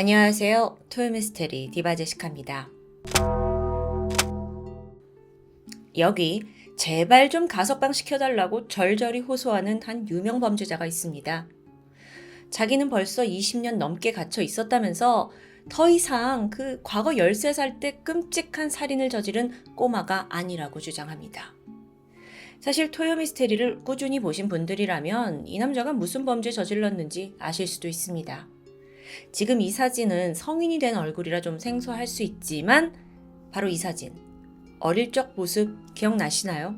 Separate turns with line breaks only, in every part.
안녕하세요. 토요미스테리 디바제시카입니다. 여기 제발 좀 가석방 시켜달라고 절절히 호소하는 한 유명 범죄자가 있습니다. 자기는 벌써 20년 넘게 갇혀 있었다면서 더 이상 그 과거 13살 때 끔찍한 살인을 저지른 꼬마가 아니라고 주장합니다. 사실 토요미스테리를 꾸준히 보신 분들이라면 이 남자가 무슨 범죄 저질렀는지 아실 수도 있습니다. 지금 이 사진은 성인이 된 얼굴이라 좀 생소할 수 있지만 바로 이 사진, 어릴 적 모습 기억나시나요?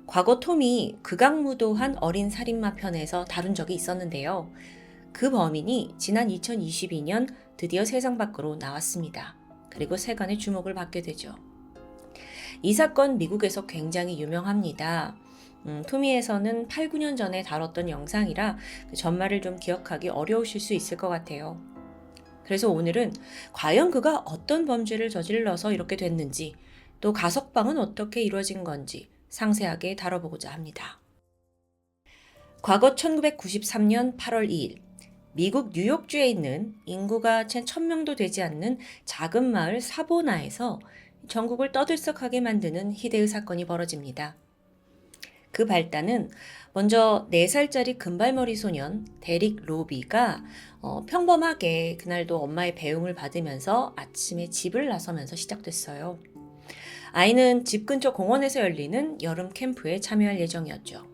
과거 톰이 극악무도한 어린 살인마 편에서 다룬 적이 있었는데요. 그 범인이 지난 2022년 드디어 세상 밖으로 나왔습니다. 그리고 세간의 주목을 받게 되죠. 이 사건 미국에서 굉장히 유명합니다. 토미에서는 8, 9년 전에 다뤘던 영상이라 그 전말을 좀 기억하기 어려우실 수 있을 것 같아요. 그래서 오늘은 과연 그가 어떤 범죄를 저질러서 이렇게 됐는지, 또 가석방은 어떻게 이루어진 건지 상세하게 다뤄보고자 합니다. 과거 1993년 8월 2일, 미국 뉴욕주에 있는 인구가 채 1000명도 되지 않는 작은 마을 사보나에서 전국을 떠들썩하게 만드는 희대의 사건이 벌어집니다. 그 발단은 먼저 4살짜리 금발머리 소년 데릭 로비가 평범하게 그날도 엄마의 배웅을 받으면서 아침에 집을 나서면서 시작됐어요. 아이는 집 근처 공원에서 열리는 여름 캠프에 참여할 예정이었죠.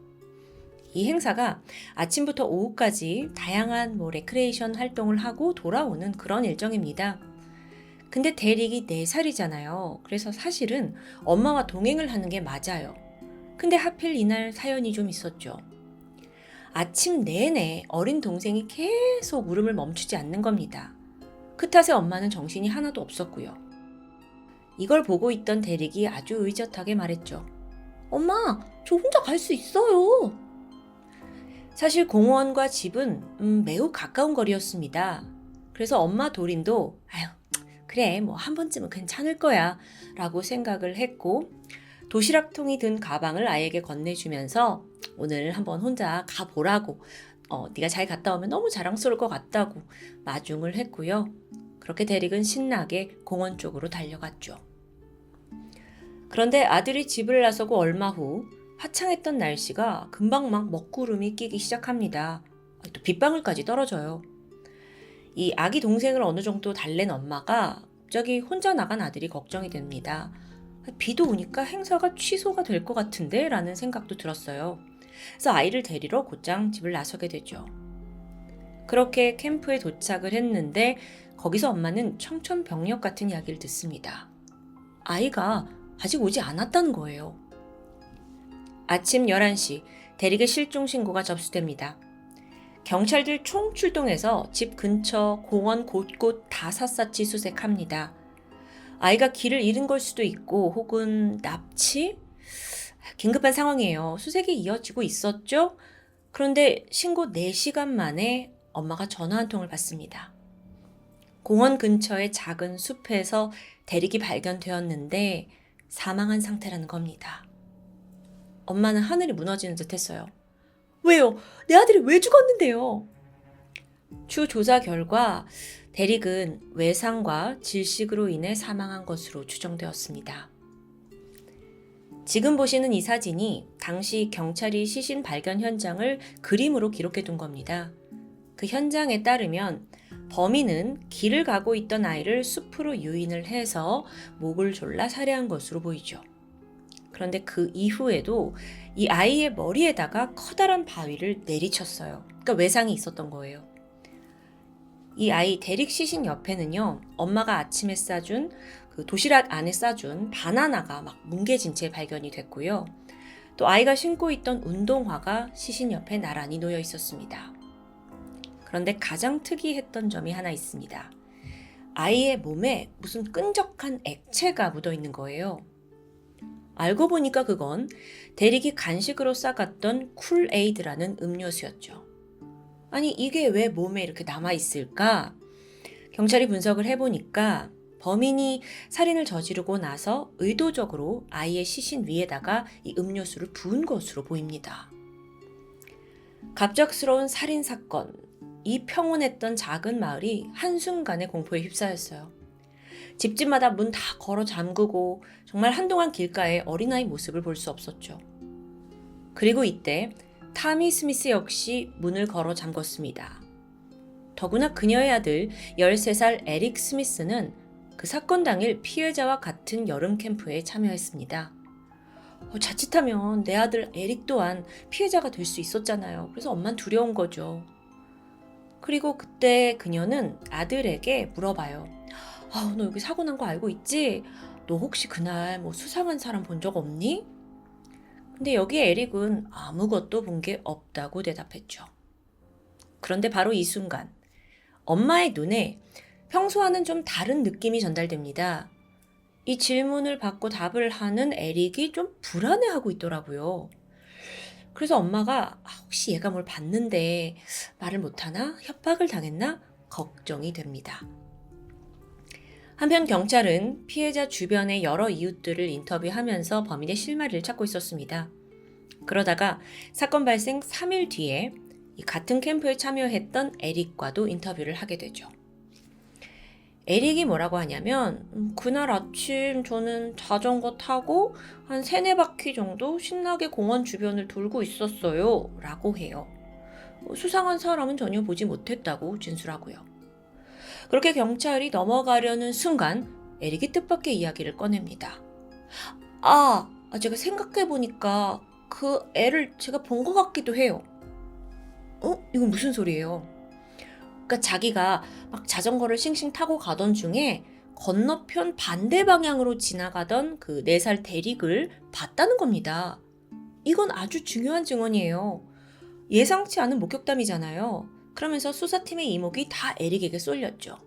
이 행사가 아침부터 오후까지 다양한 레크레이션 활동을 하고 돌아오는 그런 일정입니다. 근데 데릭이 4살이잖아요. 그래서 사실은 엄마와 동행을 하는 게 맞아요. 근데 하필 이날 사연이 좀 있었죠. 아침 내내 어린 동생이 계속 울음을 멈추지 않는 겁니다. 그 탓에 엄마는 정신이 하나도 없었고요. 이걸 보고 있던 데릭이 아주 의젓하게 말했죠. 엄마, 저 혼자 갈 수 있어요. 사실 공원과 집은 매우 가까운 거리였습니다. 그래서 엄마 도린도 아유, 그래, 한 번쯤은 괜찮을 거야 라고 생각을 했고 도시락통이 든 가방을 아이에게 건네주면서 오늘 한번 혼자 가보라고 네가 잘 갔다 오면 너무 자랑스러울 것 같다고 마중을 했고요. 그렇게 데릭은 신나게 공원 쪽으로 달려갔죠. 그런데 아들이 집을 나서고 얼마 후 화창했던 날씨가 금방 막 먹구름이 끼기 시작합니다. 또 빗방울까지 떨어져요. 이 아기 동생을 어느 정도 달랜 엄마가 갑자기 혼자 나간 아들이 걱정이 됩니다. 비도 오니까 행사가 취소가 될 것 같은데? 라는 생각도 들었어요. 그래서 아이를 데리러 곧장 집을 나서게 되죠. 그렇게 캠프에 도착을 했는데 거기서 엄마는 청천벽력 같은 이야기를 듣습니다. 아이가 아직 오지 않았다는 거예요. 아침 11시 데릭의 실종 신고가 접수됩니다. 경찰들 총출동해서 집 근처 공원 곳곳 다 샅샅이 수색합니다. 아이가 길을 잃은 걸 수도 있고 혹은 납치? 긴급한 상황이에요. 수색이 이어지고 있었죠? 그런데 신고 4시간 만에 엄마가 전화 한 통을 받습니다. 공원 근처의 작은 숲에서 데릭이 발견되었는데 사망한 상태라는 겁니다. 엄마는 하늘이 무너지는 듯 했어요. 왜요? 내 아들이 왜 죽었는데요? 추 조사 결과 데릭은 외상과 질식으로 인해 사망한 것으로 추정되었습니다. 지금 보시는 이 사진이 당시 경찰이 시신 발견 현장을 그림으로 기록해둔 겁니다. 그 현장에 따르면 범인은 길을 가고 있던 아이를 숲으로 유인을 해서 목을 졸라 살해한 것으로 보이죠. 그런데 그 이후에도 이 아이의 머리에다가 커다란 바위를 내리쳤어요. 그러니까 외상이 있었던 거예요. 이 아이 데릭 시신 옆에는요, 엄마가 아침에 싸준 그 도시락 안에 싸준 바나나가 막 뭉개진 채 발견이 됐고요. 또 아이가 신고 있던 운동화가 시신 옆에 나란히 놓여 있었습니다. 그런데 가장 특이했던 점이 하나 있습니다. 아이의 몸에 무슨 끈적한 액체가 묻어 있는 거예요. 알고 보니까 그건 데릭이 간식으로 싸갔던 쿨에이드라는 음료수였죠. 아니 이게 왜 몸에 이렇게 남아있을까? 경찰이 분석을 해보니까 범인이 살인을 저지르고 나서 의도적으로 아이의 시신 위에다가 이 음료수를 부은 것으로 보입니다. 갑작스러운 살인사건, 이 평온했던 작은 마을이 한순간에 공포에 휩싸였어요. 집집마다 문 다 걸어 잠그고 정말 한동안 길가에 어린아이 모습을 볼 수 없었죠. 그리고 이때 타미 스미스 역시 문을 걸어 잠궜습니다. 더구나 그녀의 아들 13살 에릭 스미스는 그 사건 당일 피해자와 같은 여름 캠프에 참여했습니다. 자칫하면 내 아들 에릭 또한 피해자가 될 수 있었잖아요. 그래서 엄만 두려운 거죠. 그리고 그때 그녀는 아들에게 물어봐요. 너 여기 사고 난 거 알고 있지? 너 혹시 그날 수상한 사람 본 적 없니? 근데 여기에 에릭은 아무것도 본 게 없다고 대답했죠. 그런데 바로 이 순간 엄마의 눈에 평소와는 좀 다른 느낌이 전달됩니다. 이 질문을 받고 답을 하는 에릭이 좀 불안해하고 있더라고요. 그래서 엄마가 혹시 얘가 뭘 봤는데 말을 못하나? 협박을 당했나? 걱정이 됩니다. 한편 경찰은 피해자 주변의 여러 이웃들을 인터뷰하면서 범인의 실마리를 찾고 있었습니다. 그러다가 사건 발생 3일 뒤에 같은 캠프에 참여했던 에릭과도 인터뷰를 하게 되죠. 에릭이 뭐라고 하냐면 그날 아침 저는 자전거 타고 한 3-4바퀴 정도 신나게 공원 주변을 돌고 있었어요 라고 해요. 수상한 사람은 전혀 보지 못했다고 진술하고요. 그렇게 경찰이 넘어가려는 순간 에릭이 뜻밖의 이야기를 꺼냅니다. 제가 생각해보니까 그 애를 제가 본 것 같기도 해요. 이건 무슨 소리예요? 그러니까 자기가 막 자전거를 싱싱 타고 가던 중에 건너편 반대 방향으로 지나가던 그 4살 대릭을 봤다는 겁니다. 이건 아주 중요한 증언이에요. 예상치 않은 목격담이잖아요. 그러면서 수사팀의 이목이 다 에릭에게 쏠렸죠.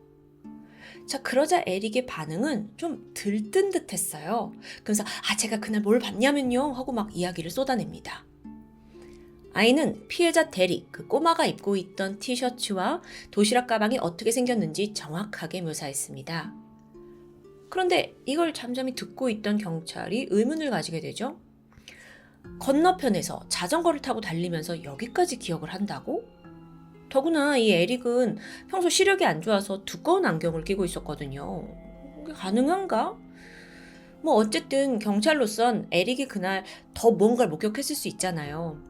자, 그러자 에릭의 반응은 좀 들뜬 듯 했어요. 그래서 제가 그날 뭘 봤냐면요 하고 막 이야기를 쏟아냅니다. 아이는 피해자 데릭, 그 꼬마가 입고 있던 티셔츠와 도시락 가방이 어떻게 생겼는지 정확하게 묘사했습니다. 그런데 이걸 잠잠히 듣고 있던 경찰이 의문을 가지게 되죠. 건너편에서 자전거를 타고 달리면서 여기까지 기억을 한다고? 더구나 이 에릭은 평소 시력이 안 좋아서 두꺼운 안경을 끼고 있었거든요. 이게 가능한가? 어쨌든 경찰로선 에릭이 그날 더 뭔가를 목격했을 수 있잖아요.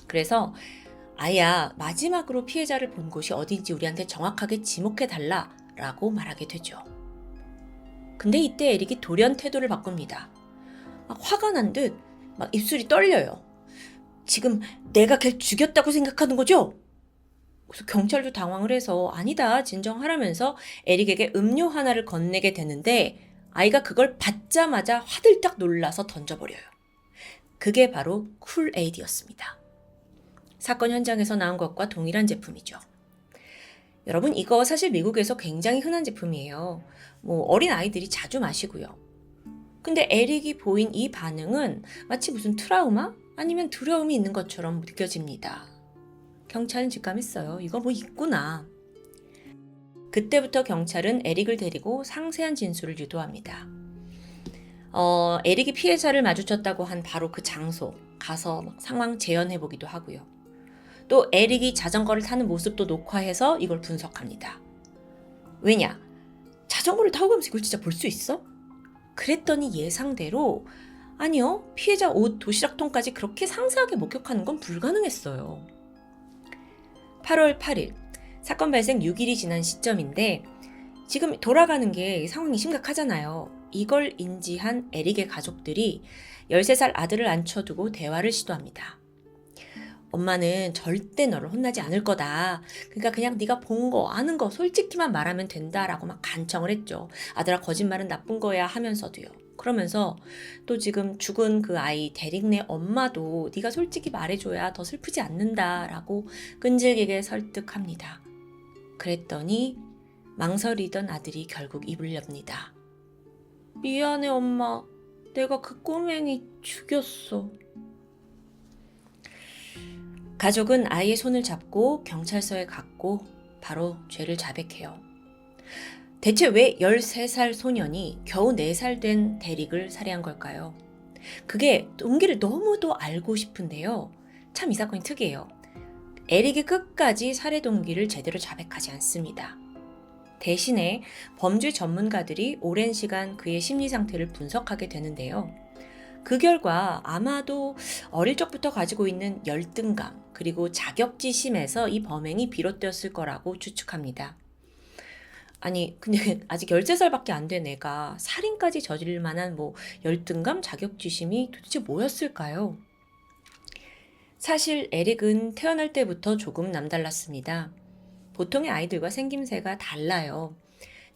그래서 아야, 마지막으로 피해자를 본 곳이 어딘지 우리한테 정확하게 지목해달라 라고 말하게 되죠. 근데 이때 에릭이 돌연 태도를 바꿉니다. 화가 난 듯 막 입술이 떨려요. 지금 내가 걔를 죽였다고 생각하는 거죠? 그래서 경찰도 당황을 해서 아니다 진정하라면서 에릭에게 음료 하나를 건네게 되는데 아이가 그걸 받자마자 화들짝 놀라서 던져버려요. 그게 바로 쿨에이드였습니다. 사건 현장에서 나온 것과 동일한 제품이죠. 여러분, 이거 사실 미국에서 굉장히 흔한 제품이에요. 어린 아이들이 자주 마시고요. 근데 에릭이 보인 이 반응은 마치 무슨 트라우마? 아니면 두려움이 있는 것처럼 느껴집니다. 경찰은 직감했어요. 이거 있구나. 그때부터 경찰은 에릭을 데리고 상세한 진술을 유도합니다. 에릭이 피해자를 마주쳤다고 한 바로 그 장소 가서 상황 재현해보기도 하고요. 또 에릭이 자전거를 타는 모습도 녹화해서 이걸 분석합니다. 왜냐? 자전거를 타고 가면서 이걸 진짜 볼 수 있어? 그랬더니 예상대로 아니요, 피해자 옷, 도시락통까지 그렇게 상세하게 목격하는 건 불가능했어요. 8월 8일, 사건 발생 6일이 지난 시점인데 지금 돌아가는 게 상황이 심각하잖아요. 이걸 인지한 에릭의 가족들이 13살 아들을 앉혀두고 대화를 시도합니다. 엄마는 절대 너를 혼나지 않을 거다. 그러니까 그냥 네가 본 거, 아는 거 솔직히만 말하면 된다라고 막 간청을 했죠. 아들아, 거짓말은 나쁜 거야 하면서도요. 그러면서 또 지금 죽은 그 아이 데릭네 엄마도 네가 솔직히 말해줘야 더 슬프지 않는다라고 끈질기게 설득합니다. 그랬더니 망설이던 아들이 결국 입을 엽니다. 미안해 엄마. 내가 그 꼬맹이 죽였어. 가족은 아이의 손을 잡고 경찰서에 갔고 바로 죄를 자백해요. 대체 왜 13살 소년이 겨우 4살 된 데릭을 살해한 걸까요? 그게 동기를 너무도 알고 싶은데요. 참 이 사건이 특이해요. 에릭이 끝까지 살해 동기를 제대로 자백하지 않습니다. 대신에 범죄 전문가들이 오랜 시간 그의 심리 상태를 분석하게 되는데요. 그 결과 아마도 어릴 적부터 가지고 있는 열등감 그리고 자격지심에서 이 범행이 비롯되었을 거라고 추측합니다. 아니 근데 아직 13살밖에 안 된 애가 살인까지 저지를 만한 열등감, 자격지심이 도대체 뭐였을까요? 사실 에릭은 태어날 때부터 조금 남달랐습니다. 보통의 아이들과 생김새가 달라요.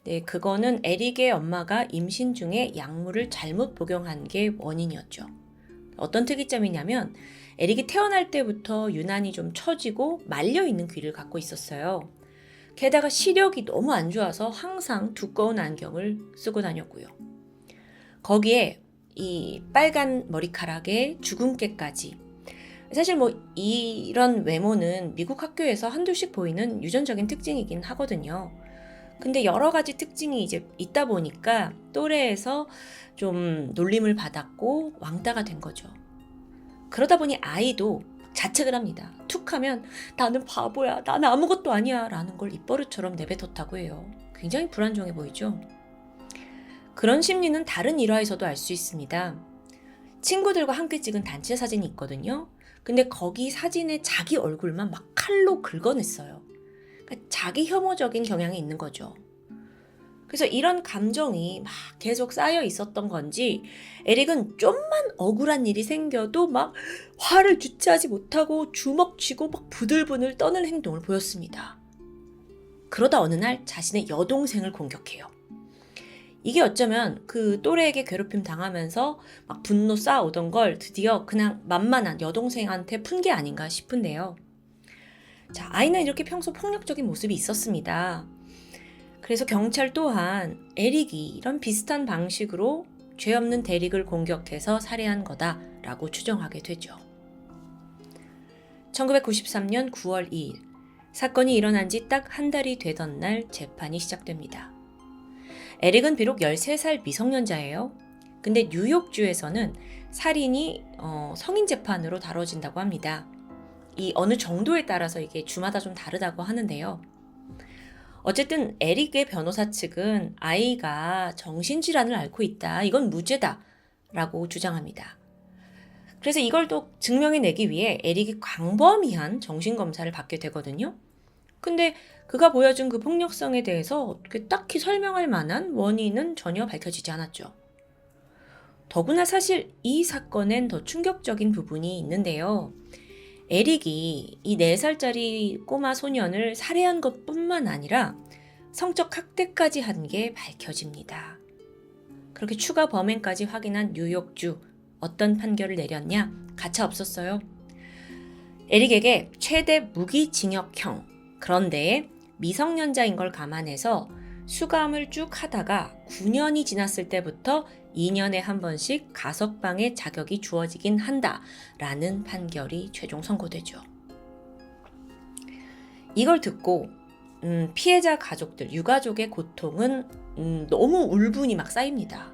네, 그거는 에릭의 엄마가 임신 중에 약물을 잘못 복용한 게 원인이었죠. 어떤 특이점이냐면 에릭이 태어날 때부터 유난히 좀 처지고 말려있는 귀를 갖고 있었어요. 게다가 시력이 너무 안 좋아서 항상 두꺼운 안경을 쓰고 다녔고요. 거기에 이 빨간 머리카락에 주근깨까지. 사실 이런 외모는 미국 학교에서 한둘씩 보이는 유전적인 특징이긴 하거든요. 근데 여러 가지 특징이 이제 있다 보니까 또래에서 좀 놀림을 받았고 왕따가 된 거죠. 그러다 보니 아이도 자책을 합니다. 툭 하면 나는 바보야, 나는 아무것도 아니야 라는 걸 입버릇처럼 내뱉었다고 해요. 굉장히 불안정해 보이죠? 그런 심리는 다른 일화에서도 알 수 있습니다. 친구들과 함께 찍은 단체 사진이 있거든요. 근데 거기 사진에 자기 얼굴만 막 칼로 긁어냈어요. 그러니까 자기 혐오적인 경향이 있는 거죠. 그래서 이런 감정이 막 계속 쌓여 있었던 건지 에릭은 좀만 억울한 일이 생겨도 막 화를 주체하지 못하고 주먹 쥐고 막 부들부들 떠는 행동을 보였습니다. 그러다 어느 날 자신의 여동생을 공격해요. 이게 어쩌면 그 또래에게 괴롭힘 당하면서 막 분노 쌓아오던 걸 드디어 그냥 만만한 여동생한테 푼 게 아닌가 싶은데요. 자, 아이는 이렇게 평소 폭력적인 모습이 있었습니다. 그래서 경찰 또한 에릭이 이런 비슷한 방식으로 죄 없는 데릭을 공격해서 살해한 거다라고 추정하게 되죠. 1993년 9월 2일, 사건이 일어난 지 딱 한 달이 되던 날 재판이 시작됩니다. 에릭은 비록 13살 미성년자예요. 근데 뉴욕주에서는 살인이 성인 재판으로 다뤄진다고 합니다. 이 어느 정도에 따라서 이게 주마다 좀 다르다고 하는데요. 어쨌든 에릭의 변호사 측은 아이가 정신질환을 앓고 있다. 이건 무죄다. 라고 주장합니다. 그래서 이걸 또 증명해내기 위해 에릭이 광범위한 정신검사를 받게 되거든요. 근데 그가 보여준 그 폭력성에 대해서 딱히 설명할 만한 원인은 전혀 밝혀지지 않았죠. 더구나 사실 이 사건엔 더 충격적인 부분이 있는데요. 에릭이 이 4살짜리 꼬마 소년을 살해한 것뿐만 아니라 성적 학대까지 한 게 밝혀집니다. 그렇게 추가 범행까지 확인한 뉴욕주, 어떤 판결을 내렸냐? 가차 없었어요. 에릭에게 최대 무기징역형, 그런데 미성년자인 걸 감안해서 수감을 쭉 하다가 9년이 지났을 때부터 2년에 한 번씩 가석방의 자격이 주어지긴 한다라는 판결이 최종 선고되죠. 이걸 듣고 피해자 가족들, 유가족의 고통은 너무 울분이 막 쌓입니다.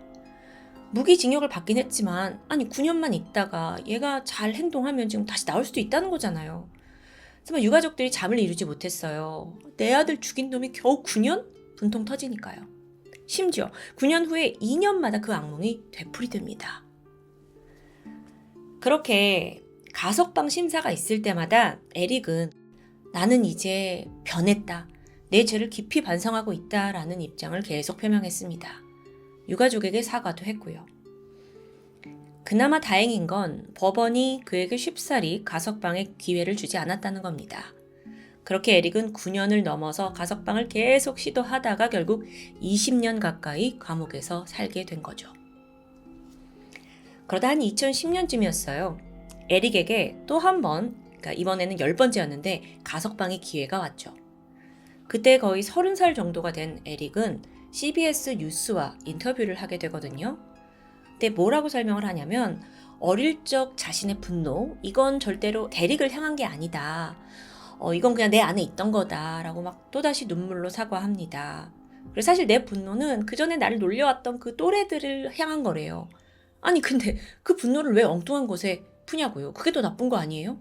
무기징역을 받긴 했지만 아니 9년만 있다가 얘가 잘 행동하면 지금 다시 나올 수도 있다는 거잖아요. 정말 유가족들이 잠을 이루지 못했어요. 내 아들 죽인 놈이 겨우 9년? 분통 터지니까요. 심지어 9년 후에 2년마다 그 악몽이 되풀이됩니다. 그렇게 가석방 심사가 있을 때마다 에릭은 나는 이제 변했다. 내 죄를 깊이 반성하고 있다라는 입장을 계속 표명했습니다. 유가족에게 사과도 했고요. 그나마 다행인 건 법원이 그에게 쉽사리 가석방의 기회를 주지 않았다는 겁니다. 그렇게 에릭은 9년을 넘어서 가석방을 계속 시도하다가 결국 20년 가까이 감옥에서 살게 된 거죠. 그러다 한 2010년쯤이었어요. 에릭에게 또 한 번, 그러니까 이번에는 10번째였는데 가석방의 기회가 왔죠. 그때 거의 30살 정도가 된 에릭은 CBS 뉴스와 인터뷰를 하게 되거든요. 근데 뭐라고 설명을 하냐면 어릴 적 자신의 분노, 이건 절대로 데릭을 향한 게 아니다. 이건 그냥 내 안에 있던 거다라고 막 또다시 눈물로 사과합니다. 그리고 사실 내 분노는 그전에 나를 놀려왔던 그 또래들을 향한 거래요. 아니 근데 그 분노를 왜 엉뚱한 곳에 푸냐고요. 그게 더 나쁜 거 아니에요?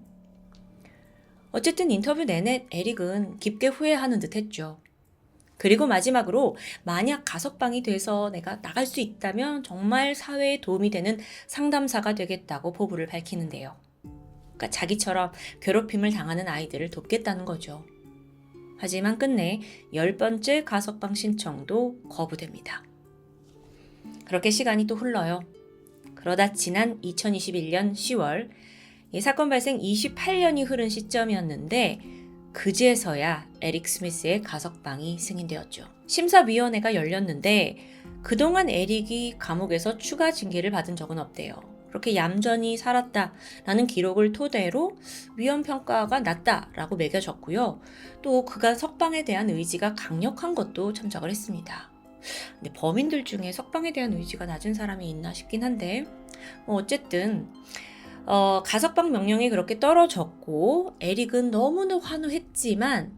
어쨌든 인터뷰 내내 에릭은 깊게 후회하는 듯 했죠. 그리고 마지막으로 만약 가석방이 돼서 내가 나갈 수 있다면 정말 사회에 도움이 되는 상담사가 되겠다고 포부를 밝히는데요. 그러니까 자기처럼 괴롭힘을 당하는 아이들을 돕겠다는 거죠. 하지만 끝내 10번째 가석방 신청도 거부됩니다. 그렇게 시간이 또 흘러요. 그러다 지난 2021년 10월 이 사건 발생 28년이 흐른 시점이었는데 그제서야 에릭 스미스의 가석방이 승인되었죠. 심사위원회가 열렸는데 그동안 에릭이 감옥에서 추가 징계를 받은 적은 없대요. 그렇게 얌전히 살았다라는 기록을 토대로 위헌 평가가 낮다라고 매겨졌고요. 또 그간 석방에 대한 의지가 강력한 것도 참작을 했습니다. 근데 범인들 중에 석방에 대한 의지가 낮은 사람이 있나 싶긴 한데 어쨌든 가석방 명령이 그렇게 떨어졌고 에릭은 너무나 환호했지만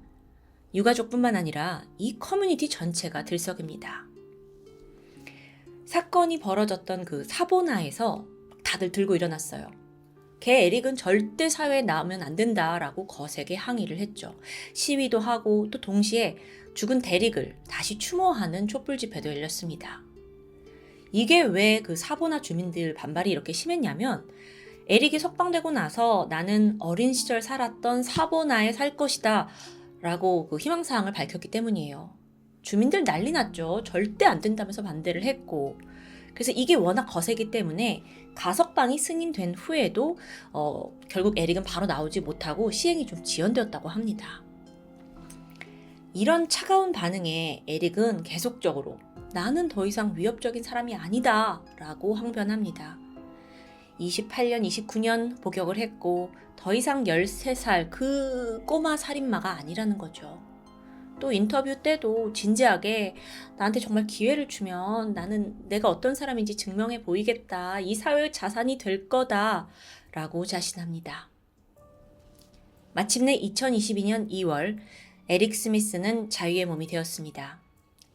유가족뿐만 아니라 이 커뮤니티 전체가 들썩입니다. 사건이 벌어졌던 그 사보나에서 다들 들고 일어났어요. 걔 에릭은 절대 사회에 나오면 안 된다라고 거세게 항의를 했죠. 시위도 하고 또 동시에 죽은 데릭을 다시 추모하는 촛불 집회도 열렸습니다. 이게 왜 그 사보나 주민들 반발이 이렇게 심했냐면 에릭이 석방되고 나서 나는 어린 시절 살았던 사보나에 살 것이다 라고 그 희망사항을 밝혔기 때문이에요. 주민들 난리 났죠. 절대 안 된다면서 반대를 했고 그래서 이게 워낙 거세기 때문에 가석방이 승인된 후에도 결국 에릭은 바로 나오지 못하고 시행이 좀 지연되었다고 합니다. 이런 차가운 반응에 에릭은 계속적으로 나는 더 이상 위협적인 사람이 아니다 라고 항변합니다. 28년, 29년 복역을 했고 더 이상 13살 그 꼬마 살인마가 아니라는 거죠. 또 인터뷰 때도 진지하게 나한테 정말 기회를 주면 나는 내가 어떤 사람인지 증명해 보이겠다. 이 사회의 자산이 될 거다 라고 자신합니다. 마침내 2022년 2월 에릭 스미스는 자유의 몸이 되었습니다.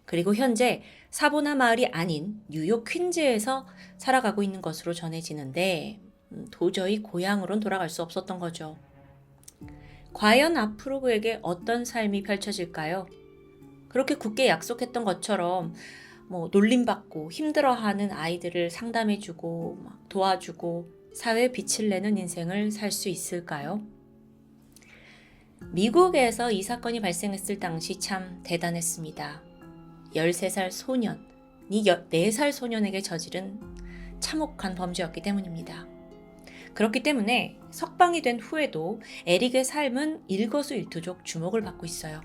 그리고 현재 사보나 마을이 아닌 뉴욕 퀸즈에서 살아가고 있는 것으로 전해지는데 도저히 고향으론 돌아갈 수 없었던 거죠. 과연 앞으로 그에게 어떤 삶이 펼쳐질까요? 그렇게 굳게 약속했던 것처럼 놀림받고 힘들어하는 아이들을 상담해주고 도와주고 사회에 빛을 내는 인생을 살 수 있을까요? 미국에서 이 사건이 발생했을 당시 참 대단했습니다. 13살 소년, 이 4살 소년에게 저지른 참혹한 범죄였기 때문입니다. 그렇기 때문에 석방이 된 후에도 에릭의 삶은 일거수일투족 주목을 받고 있어요.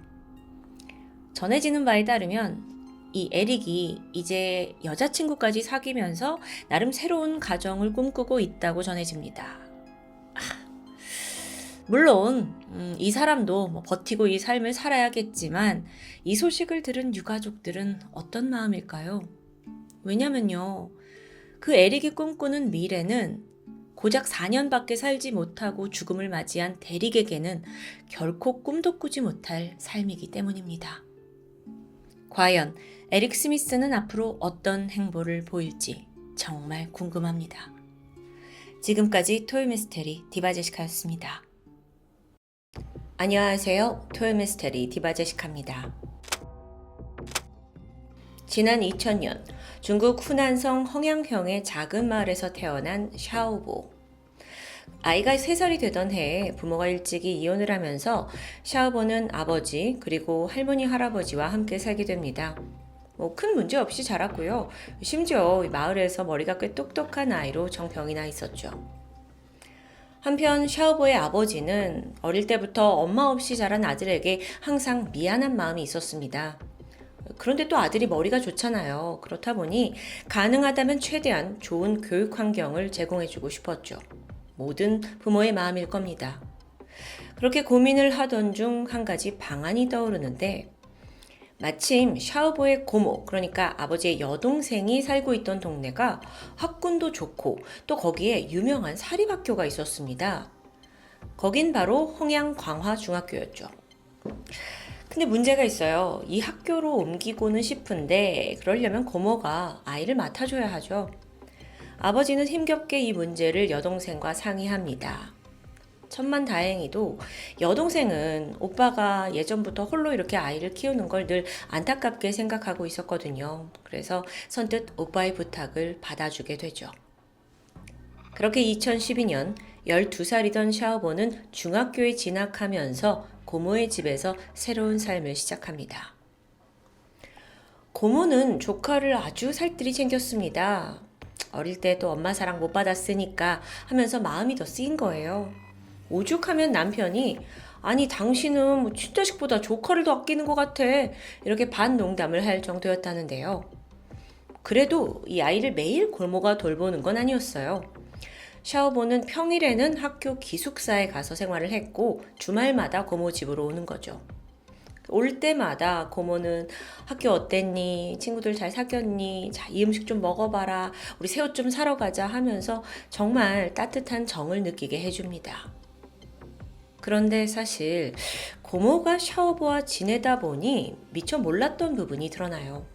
전해지는 바에 따르면 이 에릭이 이제 여자친구까지 사귀면서 나름 새로운 가정을 꿈꾸고 있다고 전해집니다. 물론 이 사람도 버티고 이 삶을 살아야겠지만 이 소식을 들은 유가족들은 어떤 마음일까요? 왜냐면요. 그 에릭이 꿈꾸는 미래는 고작 4년밖에 살지 못하고 죽음을 맞이한 데릭에게는 결코 꿈도 꾸지 못할 삶이기 때문입니다. 과연 에릭 스미스는 앞으로 어떤 행보를 보일지 정말 궁금합니다. 지금까지 토요미스테리 디바제시카였습니다. 안녕하세요. 토요미스테리 디바제시카입니다. 지난 2000년 중국 후난성 헝양형의 작은 마을에서 태어난 샤오보. 아이가 3살이 되던 해에 부모가 일찍이 이혼을 하면서 샤오보는 아버지 그리고 할머니 할아버지와 함께 살게 됩니다. 큰 문제 없이 자랐고요. 심지어 마을에서 머리가 꽤 똑똑한 아이로 정평이 나 있었죠. 한편 샤오보의 아버지는 어릴 때부터 엄마 없이 자란 아들에게 항상 미안한 마음이 있었습니다. 그런데 또 아들이 머리가 좋잖아요. 그렇다 보니 가능하다면 최대한 좋은 교육 환경을 제공해주고 싶었죠. 모든 부모의 마음일 겁니다. 그렇게 고민을 하던 중 한 가지 방안이 떠오르는데 마침 샤오보의 고모, 그러니까 아버지의 여동생이 살고 있던 동네가 학군도 좋고 또 거기에 유명한 사립학교가 있었습니다. 거긴 바로 홍양광화중학교였죠. 근데 문제가 있어요. 이 학교로 옮기고는 싶은데 그러려면 고모가 아이를 맡아줘야 하죠. 아버지는 힘겹게 이 문제를 여동생과 상의합니다. 천만다행히도 여동생은 오빠가 예전부터 홀로 이렇게 아이를 키우는 걸 늘 안타깝게 생각하고 있었거든요. 그래서 선뜻 오빠의 부탁을 받아주게 되죠. 그렇게 2012년 12살이던 샤오보는 중학교에 진학하면서 고모의 집에서 새로운 삶을 시작합니다. 고모는 조카를 아주 살뜰히 챙겼습니다. 어릴 때 또 엄마 사랑 못 받았으니까 하면서 마음이 더 쓰인 거예요. 오죽하면 남편이 아니 당신은 뭐 친자식보다 조카를 더 아끼는 것 같아 이렇게 반농담을 할 정도였다는데요. 그래도 이 아이를 매일 고모가 돌보는 건 아니었어요. 샤오보는 평일에는 학교 기숙사에 가서 생활을 했고 주말마다 고모 집으로 오는 거죠. 올 때마다 고모는 학교 어땠니? 친구들 잘 사귀었니? 자, 이 음식 좀 먹어봐라. 우리 새 옷 좀 사러 가자 하면서 정말 따뜻한 정을 느끼게 해줍니다. 그런데 사실 고모가 샤오보와 지내다 보니 미처 몰랐던 부분이 드러나요.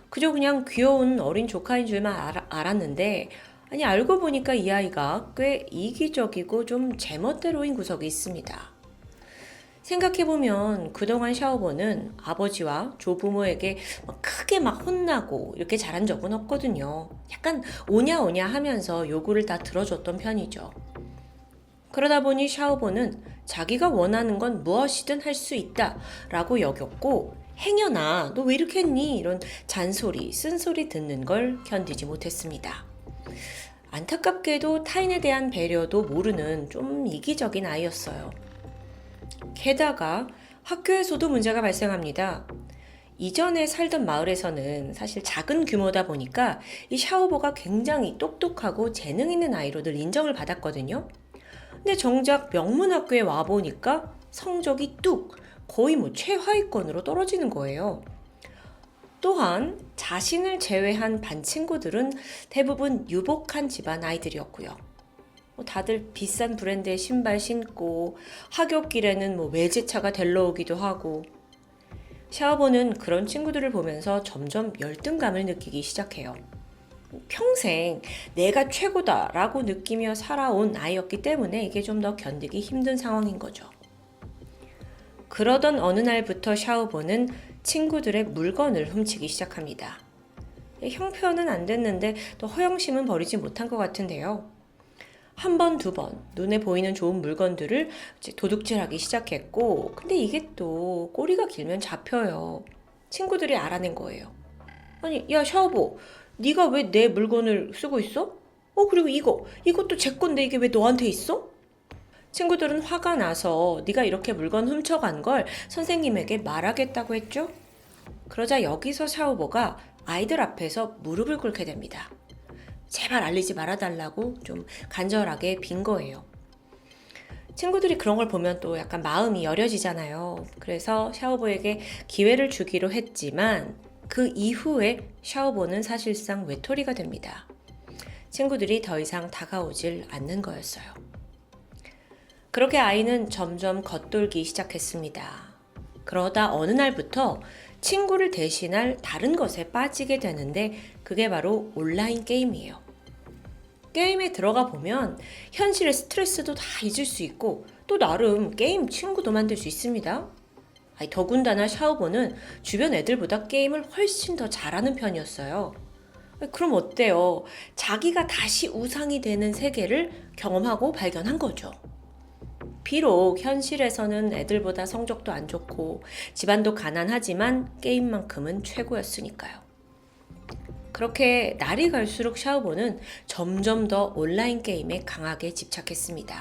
그저 그냥 귀여운 어린 조카인 줄만 알았는데 아니 알고 보니까 이 아이가 꽤 이기적이고 좀 제멋대로인 구석이 있습니다. 생각해보면 그동안 샤오보는 아버지와 조부모에게 크게 막 혼나고 이렇게 자란 적은 없거든요. 약간 오냐오냐 하면서 요구를 다 들어줬던 편이죠. 그러다 보니 샤오보는 자기가 원하는 건 무엇이든 할 수 있다 라고 여겼고 행여나 너 왜 이렇게 했니? 이런 잔소리, 쓴소리 듣는 걸 견디지 못했습니다. 안타깝게도 타인에 대한 배려도 모르는 좀 이기적인 아이였어요. 게다가 학교에서도 문제가 발생합니다. 이전에 살던 마을에서는 사실 작은 규모다 보니까 이 샤오보가 굉장히 똑똑하고 재능 있는 아이로 늘 인정을 받았거든요. 근데 정작 명문학교에 와보니까 성적이 뚝 거의 뭐 최하위권으로 떨어지는 거예요. 또한 자신을 제외한 반 친구들은 대부분 유복한 집안 아이들이었고요. 다들 비싼 브랜드의 신발 신고 하굣길에는 외제차가 들러오기도 하고 샤오보는 그런 친구들을 보면서 점점 열등감을 느끼기 시작해요. 평생 내가 최고다라고 느끼며 살아온 아이였기 때문에 이게 좀 더 견디기 힘든 상황인 거죠. 그러던 어느 날부터 샤오보는 친구들의 물건을 훔치기 시작합니다. 형편은 안 됐는데 또 허영심은 버리지 못한 것 같은데요. 한 번, 두 번 눈에 보이는 좋은 물건들을 이제 도둑질하기 시작했고 근데 이게 또 꼬리가 길면 잡혀요. 친구들이 알아낸 거예요. 아니 야 샤오보 네가 왜 내 물건을 쓰고 있어? 그리고 이것도 제 건데 이게 왜 너한테 있어? 친구들은 화가 나서 네가 이렇게 물건 훔쳐간 걸 선생님에게 말하겠다고 했죠? 그러자 여기서 샤오보가 아이들 앞에서 무릎을 꿇게 됩니다. 제발 알리지 말아달라고 좀 간절하게 빈 거예요. 친구들이 그런 걸 보면 또 약간 마음이 여려지잖아요. 그래서 샤오보에게 기회를 주기로 했지만 그 이후에 샤오보는 사실상 외톨이가 됩니다. 친구들이 더 이상 다가오질 않는 거였어요. 그렇게 아이는 점점 겉돌기 시작했습니다. 그러다 어느 날부터 친구를 대신할 다른 것에 빠지게 되는데 그게 바로 온라인 게임이에요. 게임에 들어가 보면 현실의 스트레스도 다 잊을 수 있고 또 나름 게임 친구도 만들 수 있습니다. 더군다나 샤오보는 주변 애들보다 게임을 훨씬 더 잘하는 편이었어요. 그럼 어때요? 자기가 다시 우상이 되는 세계를 경험하고 발견한 거죠. 비록 현실에서는 애들보다 성적도 안 좋고 집안도 가난하지만 게임만큼은 최고였으니까요. 그렇게 날이 갈수록 샤오보는 점점 더 온라인 게임에 강하게 집착했습니다.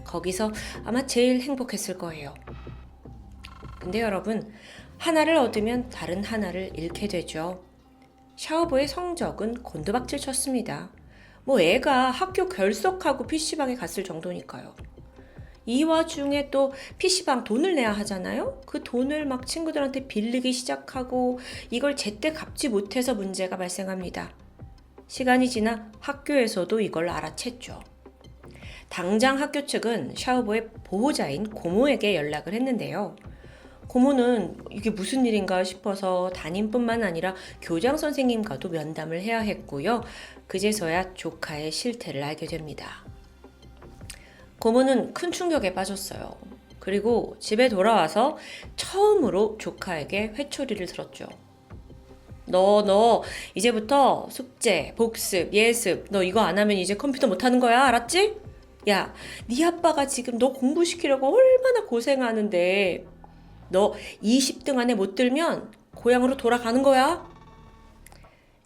거기서 아마 제일 행복했을 거예요. 근데 여러분, 하나를 얻으면 다른 하나를 잃게 되죠. 샤오보의 성적은 곤두박질 쳤습니다. 애가 학교 결석하고 PC방에 갔을 정도니까요. 이 와중에 또 PC방 돈을 내야 하잖아요? 그 돈을 막 친구들한테 빌리기 시작하고 이걸 제때 갚지 못해서 문제가 발생합니다. 시간이 지나 학교에서도 이걸 알아챘죠. 당장 학교 측은 샤오보의 보호자인 고모에게 연락을 했는데요. 고모는 이게 무슨 일인가 싶어서 담임뿐만 아니라 교장 선생님과도 면담을 해야 했고요. 그제서야 조카의 실태를 알게 됩니다. 고모는 큰 충격에 빠졌어요. 그리고 집에 돌아와서 처음으로 조카에게 회초리를 들었죠. 너, 이제부터 숙제, 복습, 예습, 너 이거 안 하면 이제 컴퓨터 못 하는 거야, 알았지? 야, 네 아빠가 지금 너 공부시키려고 얼마나 고생하는데, 너 20등 안에 못 들면 고향으로 돌아가는 거야?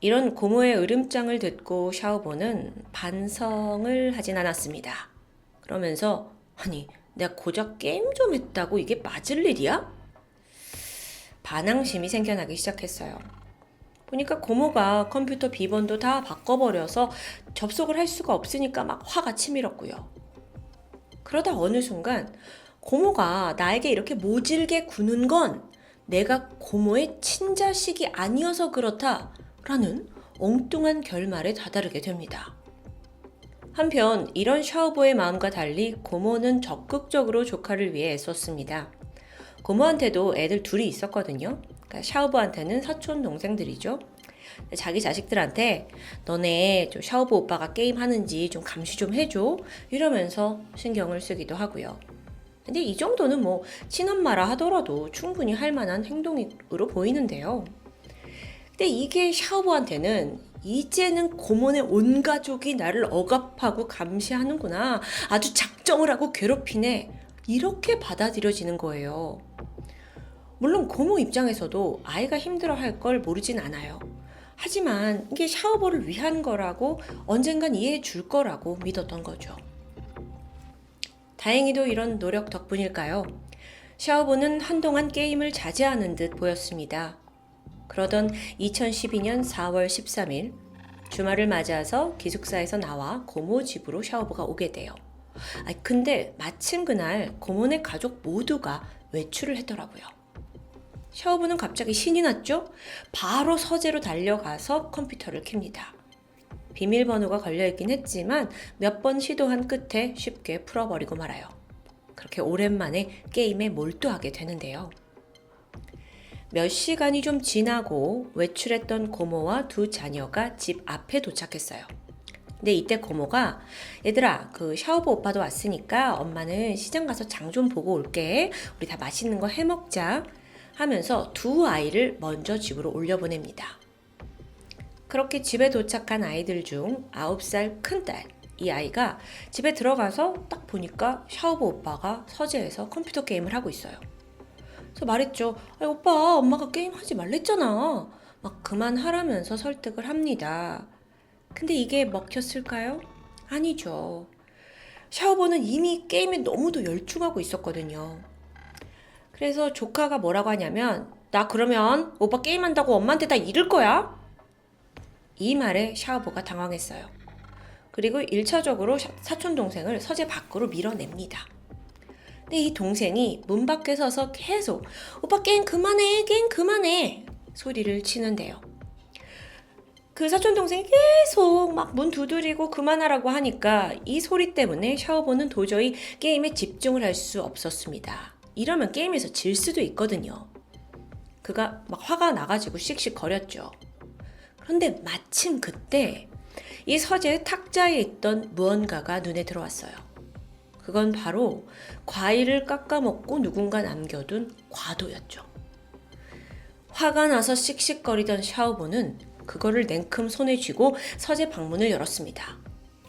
이런 고모의 으름장을 듣고 샤오보는 반성을 하진 않았습니다. 그러면서, 아니, 내가 고작 게임 좀 했다고 이게 맞을 일이야? 반항심이 생겨나기 시작했어요. 보니까 고모가 컴퓨터 비번도 다 바꿔버려서 접속을 할 수가 없으니까 막 화가 치밀었고요. 그러다 어느 순간 고모가 나에게 이렇게 모질게 구는 건 내가 고모의 친자식이 아니어서 그렇다라는 엉뚱한 결말에 다다르게 됩니다. 한편 이런 샤오보의 마음과 달리 고모는 적극적으로 조카를 위해 애썼습니다. 고모한테도 애들 둘이 있었거든요. 그러니까 샤오보한테는 사촌 동생들이죠. 자기 자식들한테 너네 좀 샤오보 오빠가 게임 하는지 좀 감시 좀 해줘 이러면서 신경을 쓰기도 하고요. 근데 이 정도는 뭐 친엄마라 하더라도 충분히 할 만한 행동으로 보이는데요. 근데 이게 샤오보한테는 이제는 고모네 온 가족이 나를 억압하고 감시하는구나, 아주 작정을 하고 괴롭히네, 이렇게 받아들여지는 거예요. 물론 고모 입장에서도 아이가 힘들어할 걸 모르진 않아요. 하지만 이게 샤오보를 위한 거라고 언젠간 이해해 줄 거라고 믿었던 거죠. 다행히도 이런 노력 덕분일까요? 샤오보는 한동안 게임을 자제하는 듯 보였습니다. 그러던 2012년 4월 13일 주말을 맞아서 기숙사에서 나와 고모 집으로 샤오보가 오게 돼요. 근데 마침 그날 고모네 가족 모두가 외출을 했더라고요. 샤오보는 갑자기 신이 났죠? 바로 서재로 달려가서 컴퓨터를 켭니다. 비밀번호가 걸려있긴 했지만 몇 번 시도한 끝에 쉽게 풀어버리고 말아요. 그렇게 오랜만에 게임에 몰두하게 되는데요. 몇 시간이 좀 지나고 외출했던 고모와 두 자녀가 집 앞에 도착했어요. 근데 이때 고모가 얘들아, 그 샤오보 오빠도 왔으니까 엄마는 시장 가서 장 좀 보고 올게. 우리 다 맛있는 거 해먹자 하면서 두 아이를 먼저 집으로 올려보냅니다. 그렇게 집에 도착한 아이들 중 9살 큰딸, 이 아이가 집에 들어가서 딱 보니까 샤오보 오빠가 서재에서 컴퓨터 게임을 하고 있어요. 그래서 말했죠. 오빠, 엄마가 게임하지 말랬잖아. 막 그만하라면서 설득을 합니다. 근데 이게 먹혔을까요? 아니죠. 샤오보는 이미 게임에 너무도 열중하고 있었거든요. 그래서 조카가 뭐라고 하냐면, 나 그러면 오빠 게임한다고 엄마한테 다 이를 거야? 이 말에 샤오보가 당황했어요. 그리고 1차적으로 사촌 동생을 서재 밖으로 밀어냅니다. 근데 이 동생이 문 밖에 서서 계속 오빠 게임 그만해, 게임 그만해 소리를 치는데요. 그 사촌 동생이 계속 막 문 두드리고 그만하라고 하니까 이 소리 때문에 샤오보는 도저히 게임에 집중을 할 수 없었습니다. 이러면 게임에서 질 수도 있거든요. 그가 막 화가 나가지고 씩씩 거렸죠. 그런데 마침 그때 이 서재 탁자에 있던 무언가가 눈에 들어왔어요. 그건 바로 과일을 깎아먹고 누군가 남겨둔 과도였죠. 화가 나서 씩씩거리던 샤오보는 그거를 냉큼 손에 쥐고 서재 방문을 열었습니다.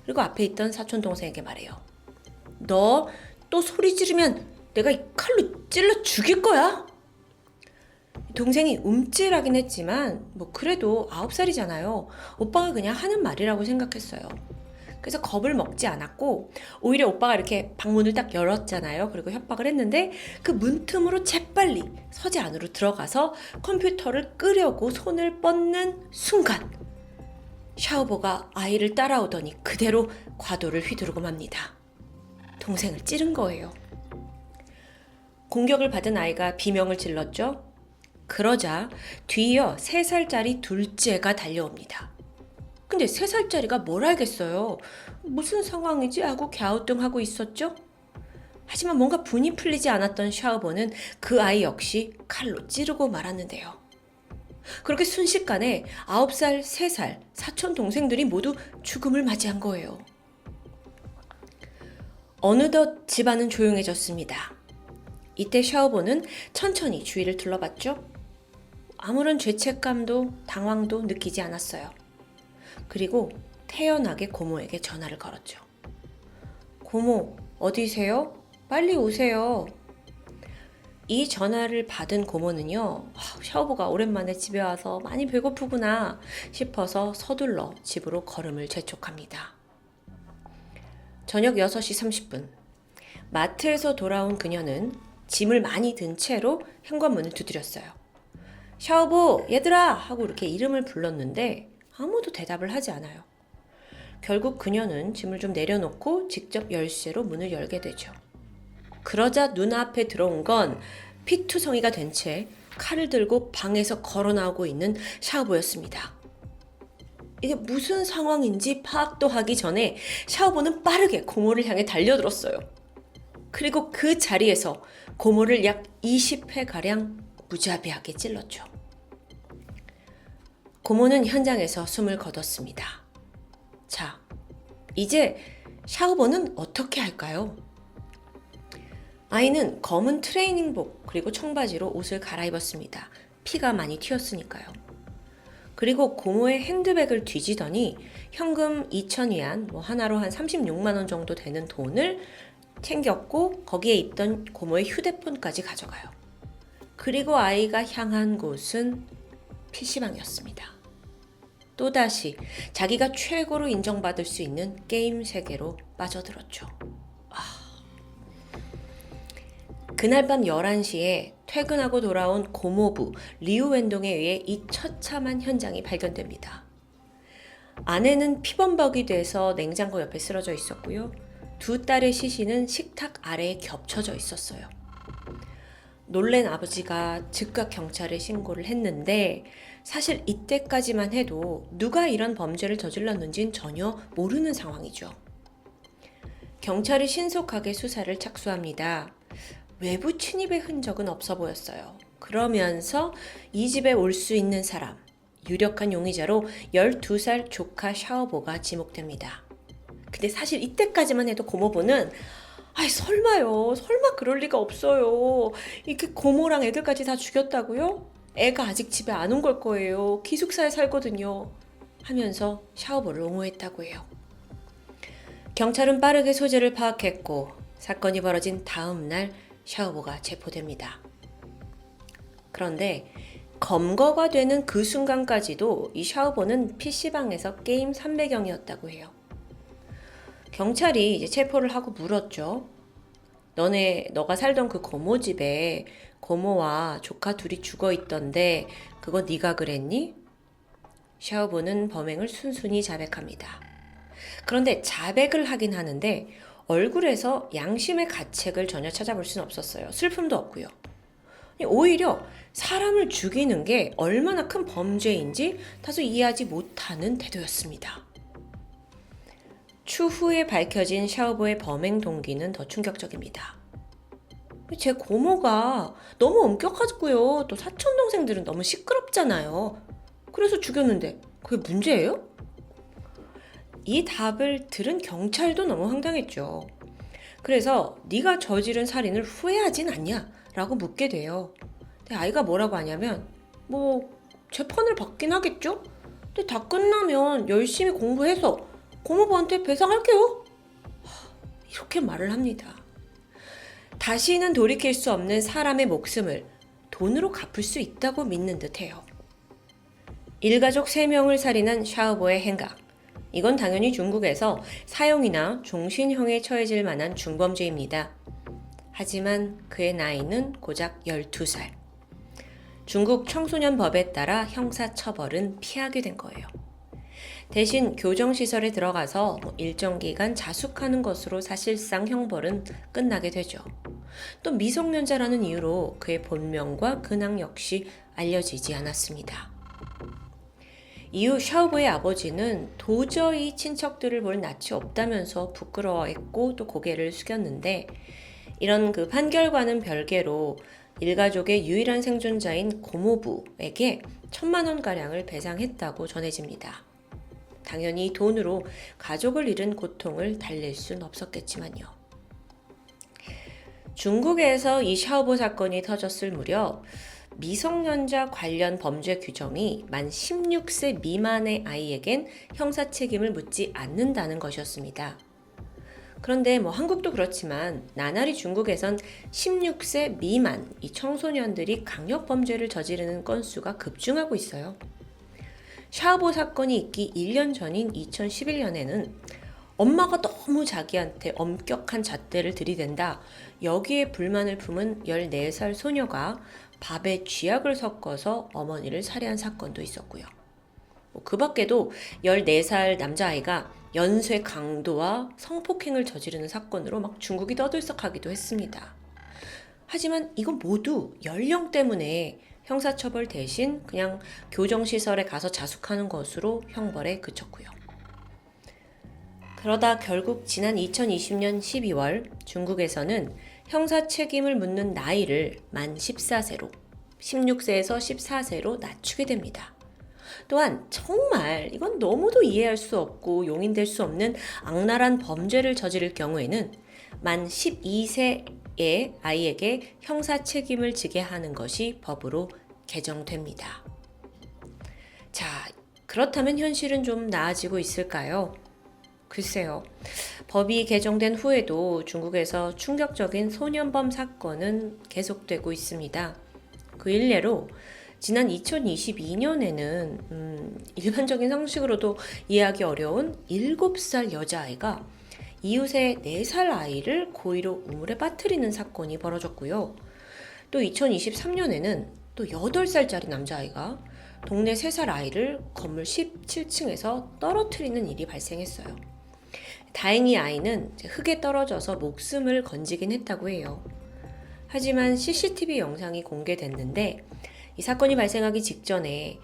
그리고 앞에 있던 사촌 동생에게 말해요. 너 또 소리 지르면 내가 이 칼로 찔러 죽일 거야? 동생이 움찔하긴 했지만 뭐 그래도 9살이잖아요. 오빠가 그냥 하는 말이라고 생각했어요. 그래서 겁을 먹지 않았고 오히려 오빠가 이렇게 방문을 딱 열었잖아요. 그리고 협박을 했는데 그 문틈으로 재빨리 서재 안으로 들어가서 컴퓨터를 끄려고 손을 뻗는 순간 샤오보가 아이를 따라오더니 그대로 과도를 휘두르고 맙니다. 동생을 찌른 거예요. 공격을 받은 아이가 비명을 질렀죠. 그러자 뒤이어 3살짜리 둘째가 달려옵니다. 근데 3살짜리가 뭘 알겠어요. 무슨 상황이지 하고 갸우뚱하고 있었죠. 하지만 뭔가 분이 풀리지 않았던 샤오보는 그 아이 역시 칼로 찌르고 말았는데요. 그렇게 순식간에 9살, 3살 사촌 동생들이 모두 죽음을 맞이한 거예요. 어느덧 집안은 조용해졌습니다. 이때 샤오보는 천천히 주위를 둘러봤죠. 아무런 죄책감도 당황도 느끼지 않았어요. 그리고 태연하게 고모에게 전화를 걸었죠. 고모, 어디세요? 빨리 오세요. 이 전화를 받은 고모는요, 샤오보가 오랜만에 집에 와서 많이 배고프구나 싶어서 서둘러 집으로 걸음을 재촉합니다. 저녁 6시 30분, 마트에서 돌아온 그녀는 짐을 많이 든 채로 현관문을 두드렸어요. 샤오보, 얘들아! 하고 이렇게 이름을 불렀는데 아무도 대답을 하지 않아요. 결국 그녀는 짐을 좀 내려놓고 직접 열쇠로 문을 열게 되죠. 그러자 눈앞에 들어온 건 피투성이가 된 채 칼을 들고 방에서 걸어 나오고 있는 샤오보였습니다. 이게 무슨 상황인지 파악도 하기 전에 샤오보는 빠르게 고모를 향해 달려들었어요. 그리고 그 자리에서 고모를 약 20회가량 무자비하게 찔렀죠. 고모는 현장에서 숨을 거뒀습니다. 자, 이제 샤오보는 어떻게 할까요? 아이는 검은 트레이닝복 그리고 청바지로 옷을 갈아입었습니다. 피가 많이 튀었으니까요. 그리고 고모의 핸드백을 뒤지더니 현금 2,000위안, 하나로 한 36만 원 정도 되는 돈을 챙겼고 거기에 있던 고모의 휴대폰까지 가져가요. 그리고 아이가 향한 곳은 PC방이었습니다. 또다시 자기가 최고로 인정받을 수 있는 게임 세계로 빠져들었죠. 그날 밤 11시에 퇴근하고 돌아온 고모부 리우 웬동에 의해 이 처참한 현장이 발견됩니다. 아내는 피범벅이 돼서 냉장고 옆에 쓰러져 있었고요. 두 딸의 시신은 식탁 아래에 겹쳐져 있었어요. 놀란 아버지가 즉각 경찰에 신고를 했는데 사실 이때까지만 해도 누가 이런 범죄를 저질렀는지는 전혀 모르는 상황이죠. 경찰이 신속하게 수사를 착수합니다. 외부 침입의 흔적은 없어 보였어요. 그러면서 이 집에 올 수 있는 사람, 유력한 용의자로 12살 조카 샤오보가 지목됩니다. 근데 사실 이때까지만 해도 고모부는 설마요. 설마 그럴 리가 없어요. 이렇게 고모랑 애들까지 다 죽였다고요? 애가 아직 집에 안 온 걸 거예요. 기숙사에 살거든요. 하면서 샤오보를 옹호했다고 해요. 경찰은 빠르게 소재를 파악했고 사건이 벌어진 다음 날 샤오보가 체포됩니다. 그런데 검거가 되는 그 순간까지도 이 샤오보는 PC방에서 게임 300영이었다고 해요. 경찰이 이제 체포를 하고 물었죠. 너가 살던 그 고모 집에 고모와 조카 둘이 죽어 있던데 그거 네가 그랬니? 샤오보는 범행을 순순히 자백합니다. 그런데 자백을 하긴 하는데 얼굴에서 양심의 가책을 전혀 찾아볼 수는 없었어요. 슬픔도 없고요. 오히려 사람을 죽이는 게 얼마나 큰 범죄인지 다소 이해하지 못하는 태도였습니다. 추후에 밝혀진 샤오보의 범행 동기는 더 충격적입니다. 제 고모가 너무 엄격하고요. 또 사촌 동생들은 너무 시끄럽잖아요. 그래서 죽였는데 그게 문제예요? 이 답을 들은 경찰도 너무 황당했죠. 그래서 네가 저지른 살인을 후회하진 않냐? 라고 묻게 돼요. 근데 아이가 뭐라고 하냐면 재판을 받긴 하겠죠? 근데 다 끝나면 열심히 공부해서 고모부한테 배상할게요. 이렇게 말을 합니다. 다시는 돌이킬 수 없는 사람의 목숨을 돈으로 갚을 수 있다고 믿는 듯해요. 일가족 3명을 살인한 샤오보의 행각. 이건 당연히 중국에서 사형이나 종신형에 처해질 만한 중범죄입니다. 하지만 그의 나이는 고작 12살. 중국 청소년법에 따라 형사처벌은 피하게 된 거예요. 대신 교정시설에 들어가서 일정 기간 자숙하는 것으로 사실상 형벌은 끝나게 되죠. 또 미성년자라는 이유로 그의 본명과 근황 역시 알려지지 않았습니다. 이후 샤오보의 아버지는 도저히 친척들을 볼 낯이 없다면서 부끄러워했고 또 고개를 숙였는데 이런 그 판결과는 별개로 일가족의 유일한 생존자인 고모부에게 1,000만 원가량을 배상했다고 전해집니다. 당연히 돈으로 가족을 잃은 고통을 달랠 순 없었겠지만요. 중국에서 이 샤오보 사건이 터졌을 무렵 미성년자 관련 범죄 규정이 만 16세 미만의 아이에겐 형사 책임을 묻지 않는다는 것이었습니다. 그런데 한국도 그렇지만 나날이 중국에선 16세 미만 이 청소년들이 강력 범죄를 저지르는 건수가 급증하고 있어요. 샤오보 사건이 있기 1년 전인 2011년에는 엄마가 너무 자기한테 엄격한 잣대를 들이댄다. 여기에 불만을 품은 14살 소녀가 밥에 쥐약을 섞어서 어머니를 살해한 사건도 있었고요. 그 밖에도 14살 남자아이가 연쇄 강도와 성폭행을 저지르는 사건으로 막 중국이 떠들썩하기도 했습니다. 하지만 이건 모두 연령 때문에 형사처벌 대신 그냥 교정시설에 가서 자숙하는 것으로 형벌에 그쳤고요. 그러다 결국 지난 2020년 12월 중국에서는 형사 책임을 묻는 나이를 만 14세로, 16세에서 14세로 낮추게 됩니다. 또한 정말 이건 너무도 이해할 수 없고 용인될 수 없는 악랄한 범죄를 저지를 경우에는 만 12세의 아이에게 형사 책임을 지게 하는 것이 법으로 개정됩니다. 자, 그렇다면 현실은 좀 나아지고 있을까요? 글쎄요. 법이 개정된 후에도 중국에서 충격적인 소년범 사건은 계속되고 있습니다. 그 일례로 지난 2022년에는 일반적인 상식으로도 이해하기 어려운 7살 여자아이가 이웃의 4살 아이를 고의로 우물에 빠뜨리는 사건이 벌어졌고요. 또 2023년에는 또 8살짜리 남자아이가 동네 3살 아이를 건물 17층에서 떨어뜨리는 일이 발생했어요. 다행히 아이는 흙에 떨어져서 목숨을 건지긴 했다고 해요. 하지만 CCTV 영상이 공개됐는데 이 사건이 발생하기 직전에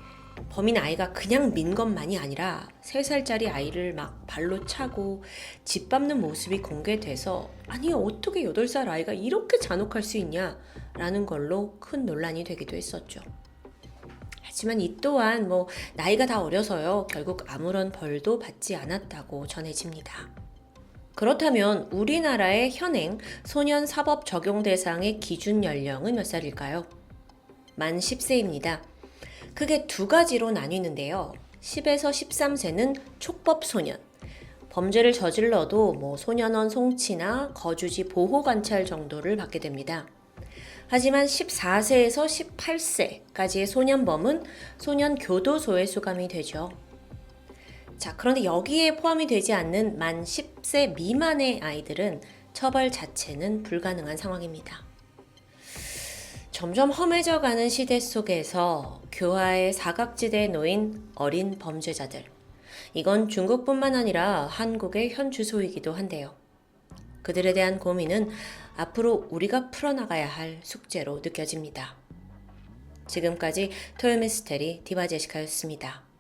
범인 아이가 그냥 민 것만이 아니라 3살짜리 아이를 막 발로 차고 짓밟는 모습이 공개돼서 아니 어떻게 8살 아이가 이렇게 잔혹할 수 있냐라는 걸로 큰 논란이 되기도 했었죠. 하지만 이 또한 나이가 다 어려서요. 결국 아무런 벌도 받지 않았다고 전해집니다. 그렇다면 우리나라의 현행 소년 사법 적용 대상의 기준 연령은 몇 살일까요? 만 10세입니다. 크게 2가지로 나뉘는데요. 10에서 13세는 촉법 소년. 범죄를 저질러도 소년원 송치나 거주지 보호 관찰 정도를 받게 됩니다. 하지만 14세에서 18세까지의 소년범은 소년 교도소에 수감이 되죠. 자, 그런데 여기에 포함이 되지 않는 만 10세 미만의 아이들은 처벌 자체는 불가능한 상황입니다. 점점 험해져가는 시대 속에서 교화의 사각지대에 놓인 어린 범죄자들. 이건 중국뿐만 아니라 한국의 현 주소이기도 한데요. 그들에 대한 고민은 앞으로 우리가 풀어나가야 할 숙제로 느껴집니다. 지금까지 토요미스테리 디바제시카였습니다.